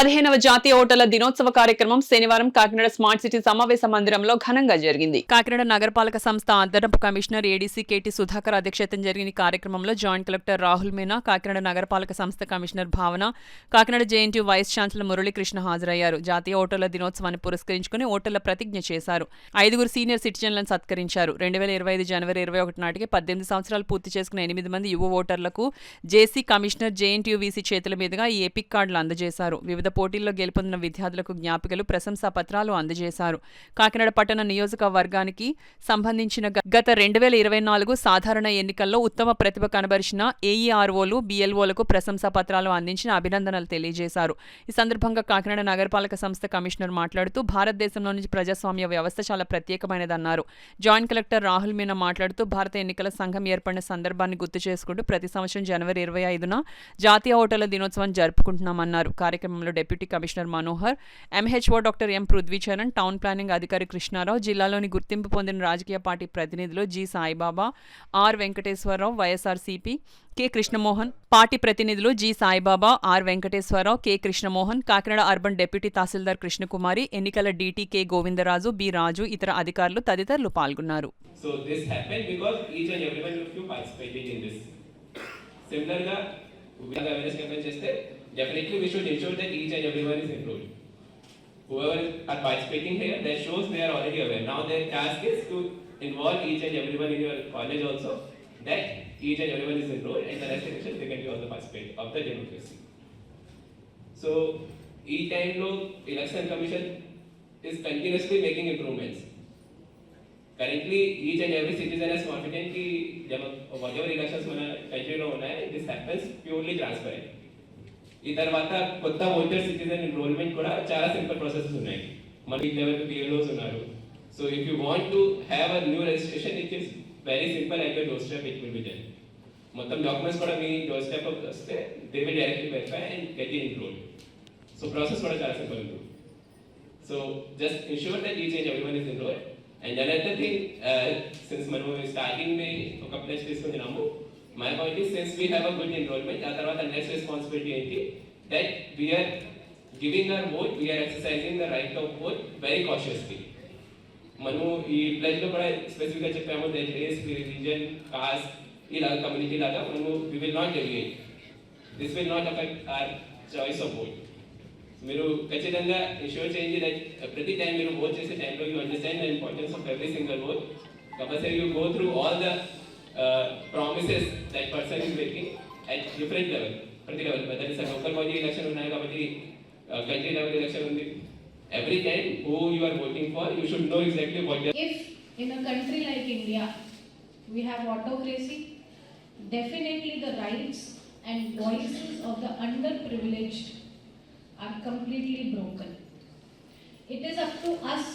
15వ జాతీయ ఓటర్ల దినోత్సవ కార్యక్రమం శనివారం కాకినాడ స్మార్ట్ సిటీ సమావేశ మందిరంలో ఘనంగా జరిగింది. కాకినాడ నగరపాలక సంస్థ అదనపు కమిషనర్ ఏడీసీ కేటీ సుధాకర్ అధ్యక్షతన జరిగిన కార్యక్రమంలో జాయింట్ కలెక్టర్ రాహుల్ మీనా, కాకినాడ నగరపాలక సంస్థ commissioner Bhavana, Kakinada JNTU vice chancellor Muralikrishna హాజరయ్యారు. జాతీయ ఓటర్ల దినోత్సవాన్ని పురస్కరించుకుని ఓటర్ల ప్రతిజ్ఞ చేశారు. 5 సీనియర్ సిటిజన్లను సత్కరించారు. 2025 జనవరి 21 నాటికి 18 సంవత్సరాలు పూర్తి చేసుకున్న 8 మంది యువ ఓటర్లకు జేసీ కమిషనర్ జేఎన్టీయూ వీసీ చేతుల మీదుగా ఈ ఎపిక్ కార్డులు అందజేశారు. వివిధ పోటీల్లో గెలుపొందిన విద్యార్థులకు జ్ఞాపికలు, ప్రశంసా పత్రాలు అందజేశారు. కాకినాడ పట్టణ నియోజకవర్గానికి సంబంధించిన గత 2024 సాధారణ ఎన్నికల్లో ఉత్తమ ప్రతిభ కనబరిచిన ఏఈఆర్ఓలు, బీఎల్ఓలకు ప్రశంసా పత్రాలు అందించిన అభినందనలు తెలియజేశారు. ఈ సందర్భంగా కాకినాడ నగరపాలక సంస్థ కమిషనర్ మాట్లాడుతూ భారతదేశంలోని ప్రజాస్వామ్య వ్యవస్థ చాలా ప్రత్యేకమైనదన్నారు. జాయింట్ కలెక్టర్ రాహుల్ మీనా మాట్లాడుతూ భారత ఎన్నికల సంఘం ఏర్పడిన సందర్భాన్ని గుర్తు చేసుకుంటూ ప్రతి సంవత్సరం జనవరి 25న జాతీయ ఓటర్ల దినోత్సవాన్ని జరుపుకుంటున్నామన్నారు. కార్యక్రమంలో deputy commissioner Manohar, MHO doctor M Prithvicharan, town planning అధికారి కృష్ణారావు, జిల్లాలోని గుర్తింపు పొందిన రాజకీయ పార్టీ ప్రతినిధులు G Saibaba, R Venkateswararao, YSRCP K Krishnamohan, పార్టీ ప్రతినిధులు G Saibaba, R Venkateswararao, K Krishnamohan, Kakinada urban deputy tahsildar Krishnakumari, ఎన్నికల DT K Govindaraju, B Raju, ఇతర అధికారులు తదితరులు పాల్గొన్నారు. Definitely we should ensure that each and everyone is enrolled. Whoever are participating here, that shows they are already aware. Now their task is to involve each and everyone in your college also, that each and everyone is enrolled, and the rest election they can be also participate of the democracy. So each time lo election commission is continuously making improvements. Currently each and every citizen is confident that whatever elections mana country lo unnai, this happens purely transparent. ఈ తర్వాత కొత్త voter citizen enrolment కూడా చాలా simple processes ఉన్నాయి. మనకి level BLOs ఉన్నారు. So if you want to have a new registration, it is very simple. At your door step it will be done. మొత్తం documents కూడా మీ డోర్ స్టెప్ వస్తే they will directly verify and get enrolled. So process కూడా చాలా simple ఉంటుంది. So just ensure that each and everyone is enrolled. And another thing, since మనం starting మే ఒక place తీసుకున్నాము, my point is, since we have a good enrollment, ఆ తర్వాత next responsibility ఏంటి, that we are giving our vote, we are exercising the right of vote very cautiously. మనము ఈ ప్లెజ్ లో కూడా స్పెసిఫిక్ గా చెప్పాము, that race, religion, caste ఇలా కమ్యూనిటీ లాగా మనము we will not deviate. This will not affect our choice of vote. మీరు ఖచ్చితంగా ఇన్ష్యూర్ చేయండి that ప్రతి టైం మీరు ఓట్ చేసే టైంలో you understand the importance of every single vote. Compulsory you go through all the promises that person is making at different level, ప్రతి level, whether it's a local body election ఉన్నాయి కాబట్టి country level election ఉంది. Every time who you are voting for, you should know exactly what they are. If in a country like India we have autocracy, definitely the rights and voices of the underprivileged are completely broken. It is up to us,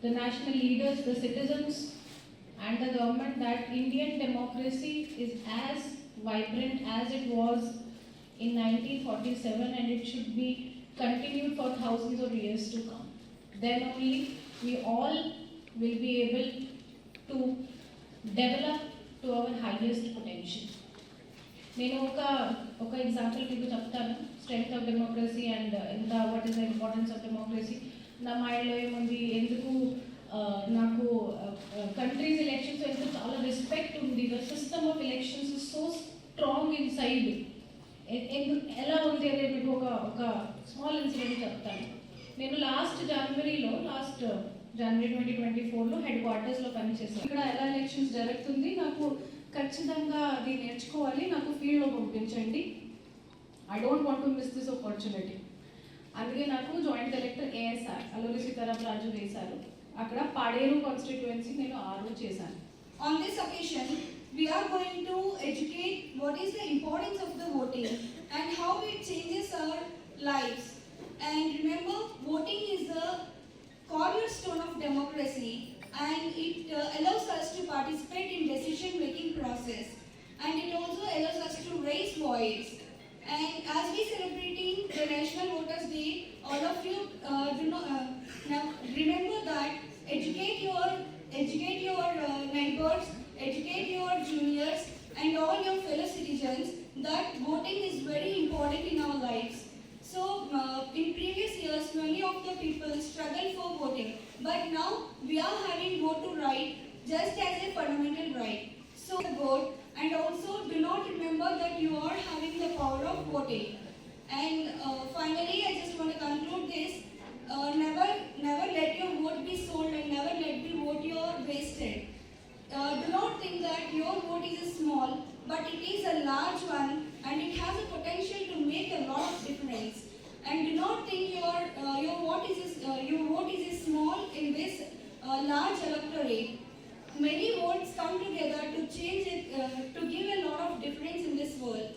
the national leaders, the citizens and the government, that Indian democracy is as vibrant as it was in 1947, and it should be continued for thousands of years to come. Then only we all will be able to develop to our highest potential. నేను ఒక example మీకు చెప్తాను, strength of democracy and ఎంత what is the importance of democracy. నా మైండ్లో ఏముంది, ఎందుకు నాకు కంట్రీస్ ఎలక్షన్స్ అయితే చాలా రెస్పెక్ట్ ఉంది. The system of elections is so strong in side. ఎలా ఉంది అదే మీకు ఒక స్మాల్ ఇన్సిడెంట్ చెప్తాను. నేను లాస్ట్ జనవరి 2024లో హెడ్ క్వార్టర్స్లో పనిచేస్తాను. ఇక్కడ ఎలా ఎలక్షన్స్ జరుగుతుంది, నాకు ఖచ్చితంగా అది నేర్చుకోవాలి, నాకు ఫీల్డ్లో పంపించండి. I don't want to miss this opportunity. అందుకే నాకు joint collector ASR Alluri Sitaram Raju వేశారు. అక్కడ పాడేరు కాన్స్టిట్యుయెన్సీ నేను ఆరు చేశాను. On this occasion, we are going to educate what is the importance of the voting and how it changes our lives. And remember, voting is the cornerstone of democracy, and it allows us to participate in decision-making process, and it also allows us to raise voice. And as we celebrating the National Voters Day, all of you now remember that educate your neighbors, educate your juniors and all your fellow citizens that voting is very important in our lives. So of the people struggle for voting. But now we are having vote to right just as a fundamental right. So vote, and also do not remember that you are having the power of voting. And finally, I just want to conclude this. Never let your vote be sold, and never let the vote your wasted. Do not think that your vote is small, but it is a large one, and it has a potential to make a lot of difference. And do not think your vote is small in this large electorate. Many votes come together to change it, to give a lot of difference in this world.